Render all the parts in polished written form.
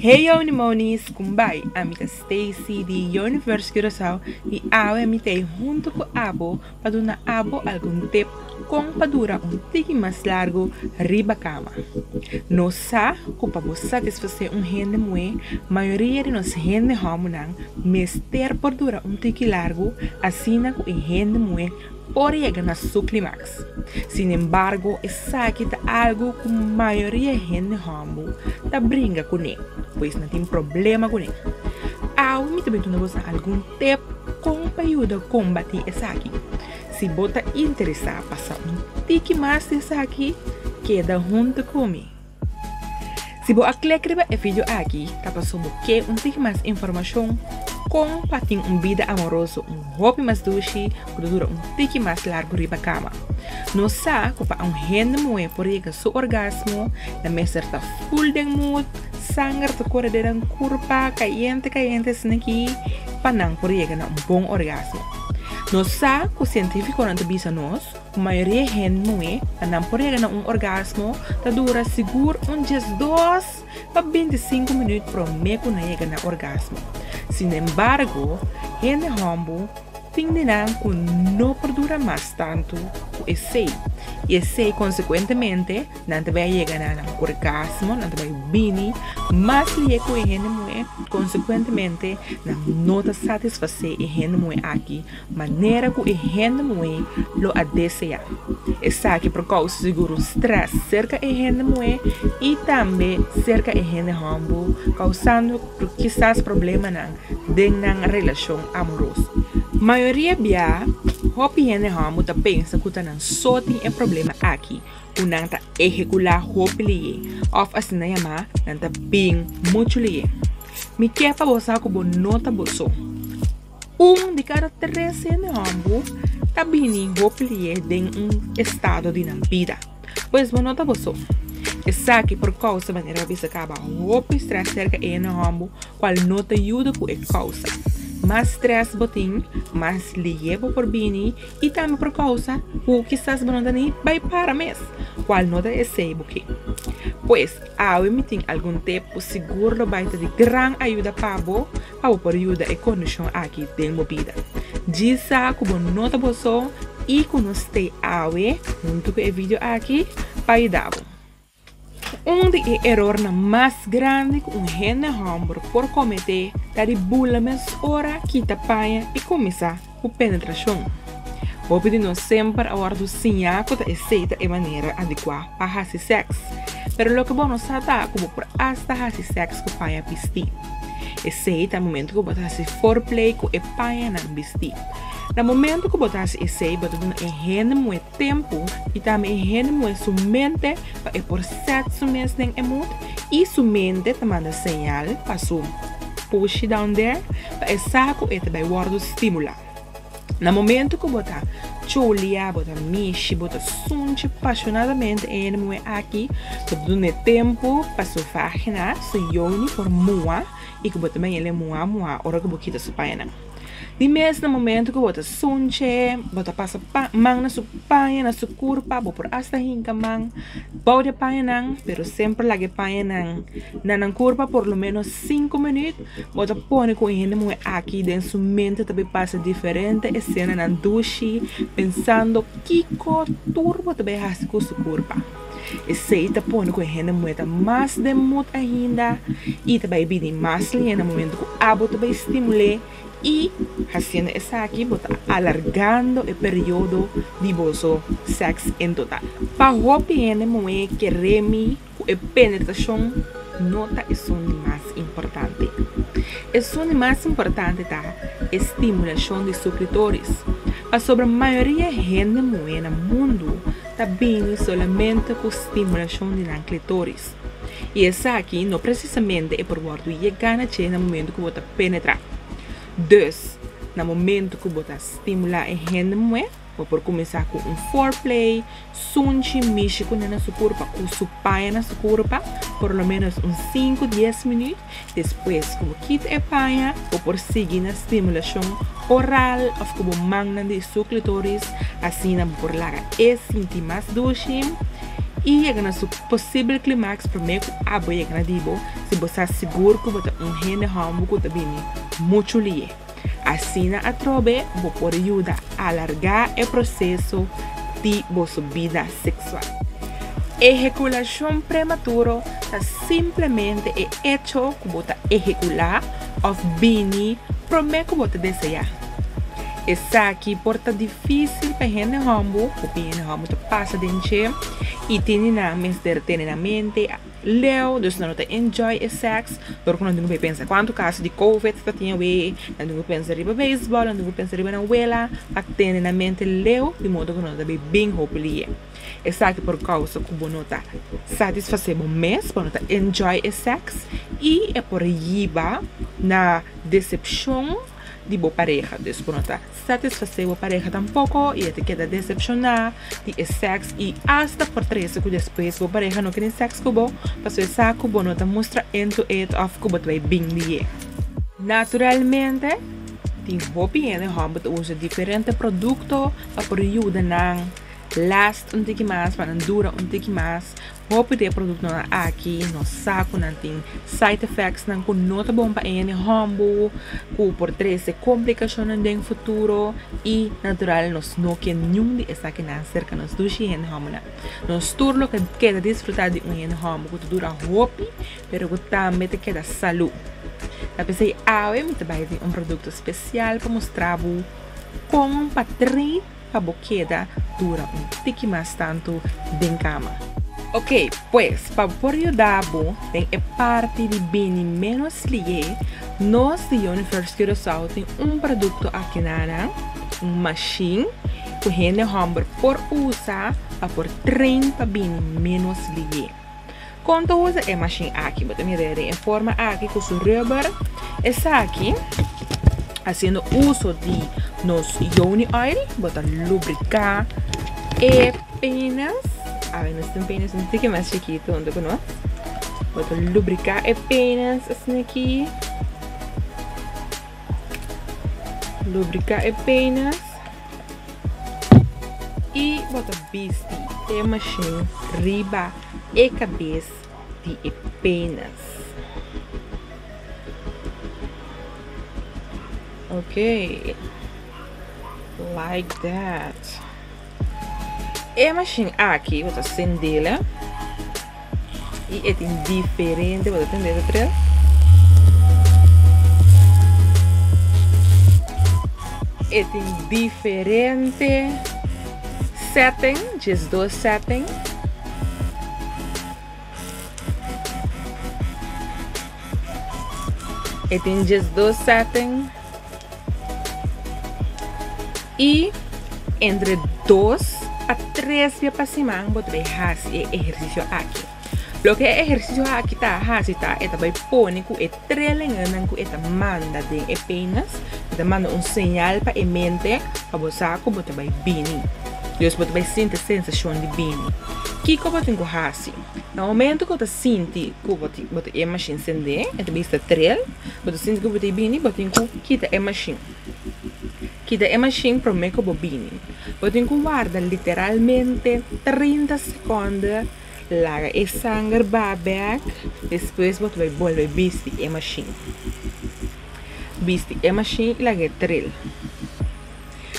Hey yo Nimonis, kumbai, amita Stacy de Universo Curaçao e eu amitei junto com Abo para dar Abo algum tip com para durar tique mais largo riba cama. Nós sa para satisfazer rende muito, maioria de nós rende homunang mester por durar tique largo, assim na com rende muito por llegar na su clímax. Sin embargo, essa aqui é algo que a maioria gente homo tá brinca com ele, pois não tem problema com ele. Me também tu não gosta algum tip como para ajudar a combater essa aqui. Se você interessar passar tique mais dessa aqui, queda junto comigo. Se você clicar no vídeo aqui, tá passando que tique mais informação com para ter vida amoroso, hobby mais doce, que dura tique mais largo riba cama. Não sabe que para gente muito por chegar seu orgasmo, na mesa está full de mood, sangue está correndo de curva, caliente aqui, para não por chegar a bom orgasmo. Não sabe que o científico não avisa nós, a maioria de gente muito, não por chegar a orgasmo, está dura seguro 2 para 25 minutos para meio na chegar a orgasmo. Sin embargo, gente humble finirá que não perdura mais tanto que esse. E esse, consequentemente, não vai chegar a orgasmo, não vai bini, mas lhe que gente mulher, consequentemente, não está satisfazer a gente mulher aqui, maneira que a gente mulher lo deseja. Essa aqui por causa seguro stress cerca a gente mulher e também cerca a gente humble, causando quizás problema na relação amorosa. Maioria bia, hopi gente humble ta pensa que tá só tem problema aqui, o não tá executar hopi lhe, of assim na yama, não tá bem muito lhe. Me quer para você que você nota você. De cada 3 gente humble tá bem hopi lhe em estado de vida. Pois você nota você. Essa aqui por causa da maneira que você acaba hopi stress cerca a gente humble, qual nota ajuda com a causa. Mais stress botin, mais liebo por bini e também por causa o que estás bonando nem vai para mês. Qual nota é esse buque? Pois, ao emitir algum tempo seguro vai ter de grande ajuda para por ajuda a condição aqui da vida. Diz a que você nota você e que nós tem junto com o vídeo aqui para ajudar. De erro mais grande que gente humble por cometer é de bula mais hora que tapanha e começar com penetração. Vou pedir não sempre a hora do sinal que aceita de maneira adequada para fazer sexo, mas o que bom não sabe é como por hasta fazer sexo com paia pistir. Aceita o momento que você faz foreplay com a paia na pistir. No momento que você faz esse, você dá gente muito tempo e também gente muito sua mente para por sete sua mente nem emut e sua mente te manda sinal para sua push down there para saco e te vai guardar estimular. No momento que você cholia, você mexe, você sunte apaixonadamente e muito aqui, você dá tempo para sua vagina, sua yoni por mua e que você também ele mua hora que você quita sua paina. De mesmo no momento que você sunche, você passa mão na sua paia, na sua curva, você por hasta hinca mão, pode paia não, pero sempre lage paia não, na curva por lo menos 5 minutos, você põe com ele muito aqui dentro sua mente também passa diferente cena na duche, pensando que turbo também faz com sua curva. E se você põe com ele muito mais de mood ainda, e também bem mais linha no momento que a abo também estimule. E haciendo essa aqui, você alargando o período de vosso sexo em total. Para o PN que remi a penetração, nota é o mais importante. O mais importante é a estimulação de seu clitóris. Para sobre a maioria de gente no mundo, está bem somente com estimulação de clitóris. E essa aqui não precisamente é por volta de chegar no momento que você penetrar. 2. No momento que você estimula a gente mulher, por começar com foreplay, sunchi, mexe com a sua curva, com sua paia na sua curva, por lo menos 5-10 minutos. Depois, como quita a paia, por seguir na estimulação oral, ou como magna de seu clitóris, assim por larga e sentir mais doce. e chega na sua possível clímax para meio que abo chega na dibo se você seguro que você rende hambo que tá bem muito lie. Assim a trobe vou poder ajudar a alargar o processo de sua vida sexual. Ejaculação prematura é simplesmente o hecho que você ejacular ou bem para meio que você desejar. Essa aqui porta difícil para gente hambo, porque gente hambo passa dentro e tem na mente leu, dus não te enjoy o sexo, porque não tenho pensar quanto caso de covid está tinha we, não tenho pensar riba beisebol, não tenho pensar riba na wela, para ter na mente leu, de modo que não está bem hopefully. Essa aqui por causa que você não está satisfazer o mês, para não te enjoy o sexo e é por riba na decepção de boa pareja, dus por não estar satisfazer a pareja tampouco e te queda decepcionar de sexo e hasta por três que depois a pareja não quer sexo com você, passou essa que você não te mostra into it of que você vai bem de. Naturalmente, tem hobby que usa diferentes produtos para ajudar na last um pouco mais, para durar um pouco mais. Hope de produto na aqui no saco não tem side effects não com nota bom para ele hambo com por três complicações no futuro e natural nós não que nenhum de essa que não cerca nos dushi em hambo nós turno que queda desfrutar de um hambo que dura hope pero que também te queda saúde. Eu pensei eu me trabalhei um produto especial para mostrar como um patrim para boqueda dura um pouco mais tanto de cama. Ok, pues, para poder ajudar tem a parte de bem menos lié, nós de Universe Curaçao tem produto aqui na machine que a gente hamburger por usar para por 30 bem menos lié. Quando usa a machine aqui, você me vê em forma aqui com o rubber, essa aqui, fazendo uso de nos Yoni Oil, você lubricar apenas. Nós temos apenas um pouquinho mais chiquito, onde eu não vou lubricar apenas assim aqui, lubricar apenas e botar vestir a machine riba e cabeça de apenas. Ok, like that. A machine aqui, vou acendê-la e é diferente, vou atender outra. É diferente setting, just dois setting. Tem just dois setting e entre 2 a 3 dias para cima, você vai fazer exercício aqui. O que é exercício aqui tá é também põe que é trelengan que é manda de apenas, é manda sinal para a mente para você que você vai bem. Depois você vai sentir a sensação de bem. Que você tem que fazer? No momento que você sente que você é machine acender, é também está trel, você sente que você é bem, você tem que quitar a machine. Quita a machine para meio que bobine. Você tem que guardar literalmente 30 segundos, larga a sangue back, depois você vai voltar a vestir a machine. Vestir a machine e larga tril.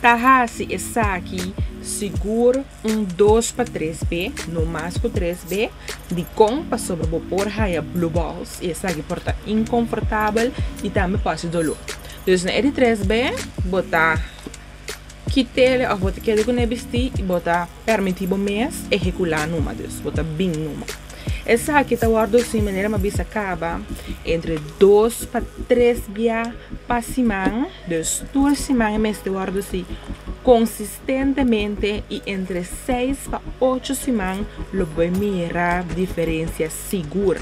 Tahasi essa aqui seguro 2 para 3B, no mais que 3B, de compa sobre o por raia blue balls, e essa aqui porta inconfortável e também pode dolor. Dus na de 3B, botar kitele of botar que ele vestir e botar permitir o mês ejacular numa, dus botar bem numa. Essa aqui tá guardo assim maneira uma bisa acaba entre 2 para 3 dias para semana, dus 2 semanas mês de guardo assim consistentemente e entre 6 para 8 semanas lo vai mirar diferença segura.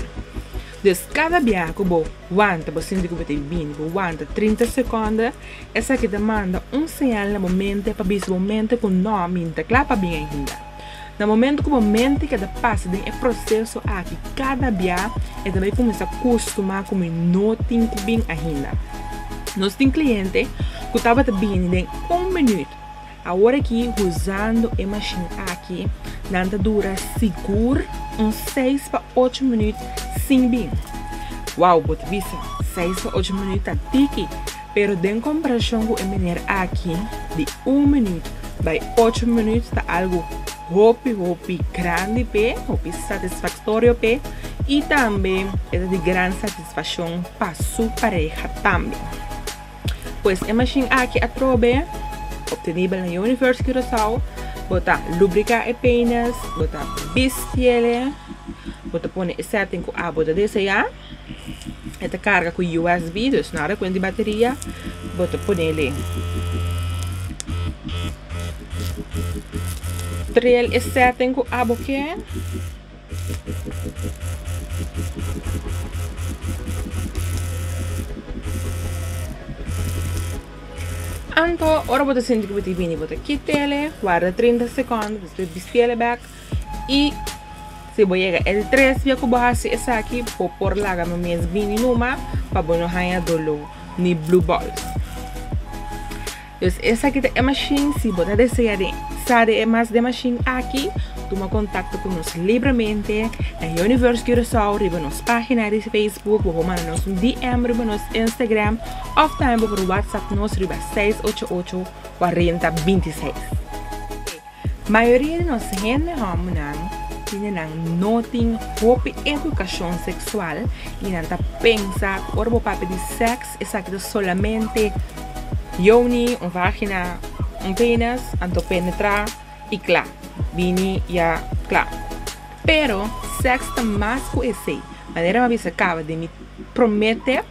Dus cada dia que você aguanta, você sente que você tem bem, você aguanta 30 segundos, essa aqui demanda sinal no momento para ver o momento que não minta, claro para bem ainda. No momento que o momento que passa é processo aqui, cada dia é também começa a acostumar com não tem bem ainda. Nós temos cliente que estava bem em 1 minuto. Agora aqui, usando a machine aqui, nanta dura seguro 6 para 8 minutos sem bem. Uau, bota vista, 6 para 8 minutos tá tiki. Pero de comparação com a maneira aqui, de 1 minuto by 8 minutos tá algo hopi grande pe, hopi satisfatório pe, e também é de grande satisfação para sua pareja também. Pois a machine aqui a trobe, obtenível na Universo Curaçao, bota lubricar apenas, bota bistiele, bota pone setting com a bota desejar, esta carga com USB, dus nada com de bateria, bota pone ele. Trail is setting com a boquinha. Anto, ora bota senti que bota bini, bota quitele, guarda 30 segundos, depois bistiele back e se você chegar el 3 via que você essa aqui, por lá no mês bini numa, para você não ganhar dolo ni blue balls. Então essa aqui é a machine, se você deseja saber mais de machine aqui, toma contato conosco livremente na Universo Curaçao, riba nossa página de Facebook, ou manda-nos DM riba nosso Instagram, ou também por WhatsApp nos riba 688 4026. A maioria de nossa gente não tem hope educação sexual e não pensa que o papel de sexo é aqui solamente yoni, vagina, pênis, anto penetrar e claro, bini ya claro. Pero sexo tá mais que esse. Maneira mais acaba de me prometer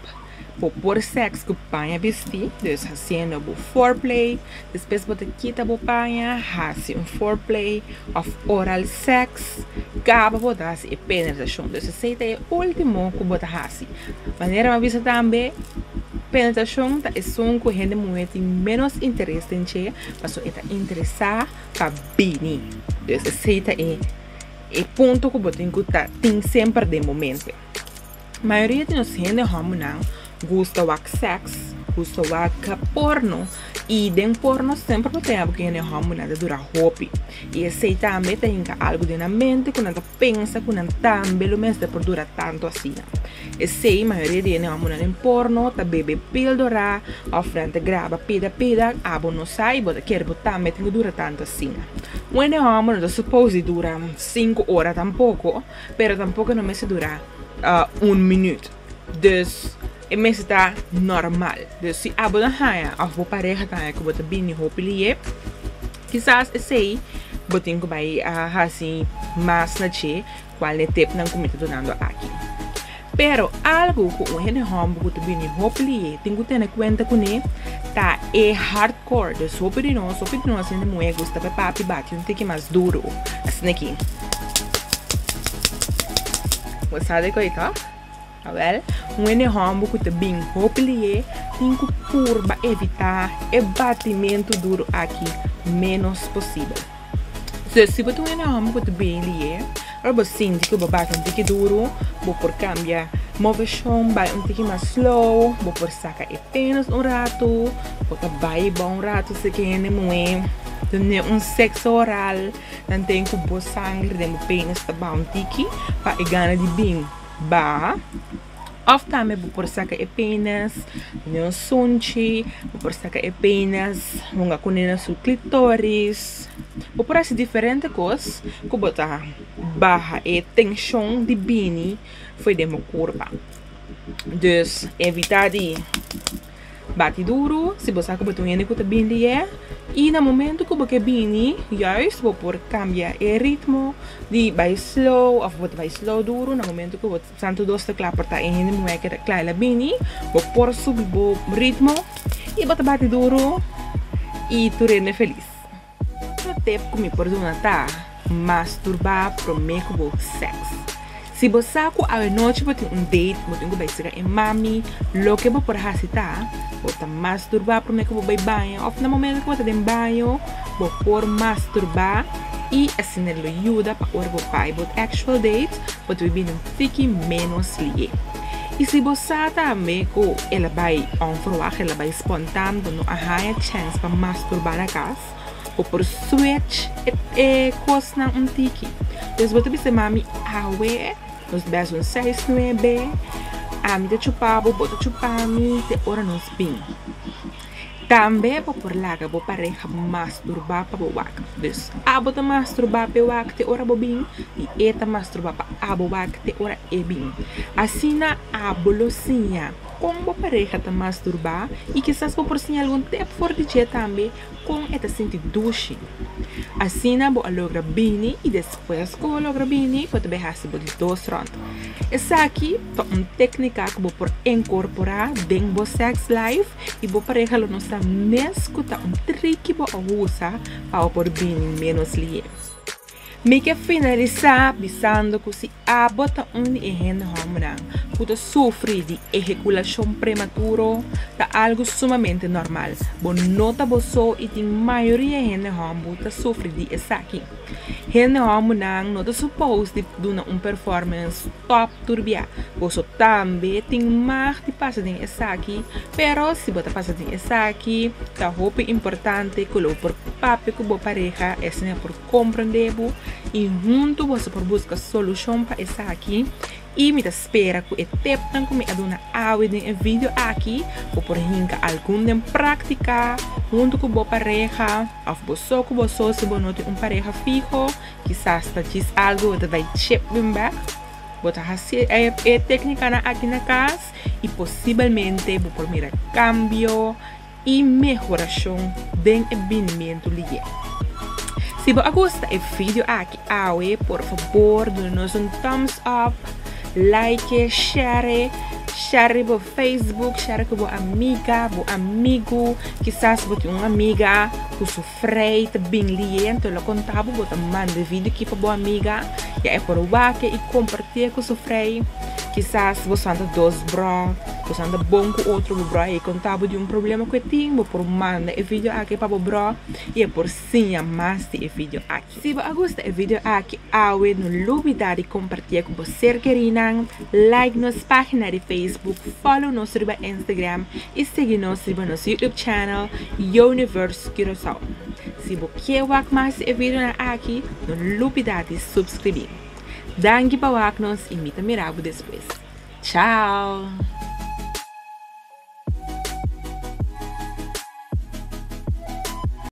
por sexo que panha vestir, dus fazendo o foreplay, depois botar quita o panha, hace foreplay of oral sex, acaba botar a penetração. Dus esse é o último que botar hace. Maneira mais também penetração tá é som que gente muito menos interesse em che, mas só está interessado para bini. Dus esse é ponto que botar em conta tem sempre de momento. A maioria de nós gente não gosta de sex, gosta de porno e dentro porno sempre tem algo que não nada dura hobby e esse também tem algo de na mente que não pensa que não também lo mesmo por durar tanto assim. Esse a maioria de não em porno tá bebe píldora, a frente grava pida, abo não sai, bota quer botar também tem que dura tanto assim. When não suppose dura 5 horas tampouco, pero tampouco não me se dura 1 minuto. Dus é mesmo está normal. Dus se a boa raia, a boa pareja tá que bota bem roupa quizás esse botin que vai assim mais na che qual é tempo não cometa donando aqui. Pero algo que o gente homem que bem roupa tem que ter em conta que né tá é hardcore. Dus roupa de nós ainda mulher gosta de papi bate um tique mais duro assim aqui. Você sabe que tá? Well, homem que está bem roupilie tem que curva evitar o batimento duro aqui menos possível. Se você é um homem que está bem lié, você sente que você bate um tique duro, você por cambiar movição, vai um tique mais slow, você por sacar apenas rato, você vai um rato se quer não tem sexo oral, não tem que o sangue de pênis está um tique para ganhar de bem. Of também vou por sacar apenas não sunchi, vou por sacar apenas uma conina seu clitóris, vou por essa diferente coisa que botar barra e tensão de bini foi de uma curva. Dus evitar de bate duro, se você saca botar um que tá bem lié, e no momento que você bini, juist vou por cambiar o ritmo de vai slow, ou vai slow duro, no momento que você santo dois tá claro para em gente mulher que tá claro bini, vou por subir o ritmo e botar bate duro e tu rende feliz. O tempo que me perdona tá masturbar pro meio sexo. Se você sabe a noite você tem date, você tem que ir em mami, lo que você pode fazer você masturbar para que você banho, ou no momento que você tem banho, você pode masturbar e assim ele ajuda para o pai, but actual date, você vai ficar menos lié. E se você também que ela vai onfroar, ela vai espontâneo, não há chance para masturbar na casa, ou por switch coisa na tiki. Então você bisa mami awe, nos bes un 6-9, ami te chupabo, bota chupami, te ora nos bing. Também vou por lá que vou pareja masturbar para o wak. Dus abo te masturbar para o wak te ora bobin e eta masturbar para abo wak te ora ebin. Assim na abo losinha com a pareja te masturbar e quizás vou por sim algum tempo for de dia também com eta sentir duche. Assim na vou logra bini e depois que vou logra bini vou te bejar se vou de 2 rondas. Essa aqui é uma técnica que vou por incorporar dentro do sex life e vou pareja lo nossa mesmo tá trick vou usar para por bini menos lieve. Me que finalizar pensando que se a bota e gente homem que sofre de ejaculação prematura é algo sumamente normal. Bom, nota você e tem maioria de gente homem que sofre de isso aqui. Gente homem não está suposto de dar uma performance top turbia. Você também tem mais de passar de isso aqui, pero se você passa de isso aqui, é roupa importante que o por papo que você pareja é por compreender e junto você por buscar solução para isso aqui. E me espera que o tempo que me aduna áudio em vídeo aqui ou por hinca algum de prática junto com a pareja ou você com você se você não tem pareja fijo quizás está diz algo que vai chip bem back você fazer a técnica aqui na casa e possivelmente vou por mirar cambio e melhoração do ambiente ligeiro. Se você gosta do vídeo aqui, por favor, dê-nos um thumbs up, like, share por Facebook, share com a amiga, com amigo, quizás você tem uma amiga que sofre, está bem liente, ela contava, você manda vídeo aqui para a amiga, e é por lá e compartilha com sofre. Quizás você anda dois bro, você anda bom com outro bro e contava de problema que tem, por manda o vídeo aqui para o bro e é por sim a mais de vídeo aqui. Se você gosta do vídeo aqui, não olvide de compartilhar com você querida, like nossa página de Facebook, follow nosso Instagram e seguir nosso YouTube channel Universe Curaçao. Se você quer ver mais de vídeo aqui, não olvide de subscrever. Danke para nós e me mirabo depois. Tchau!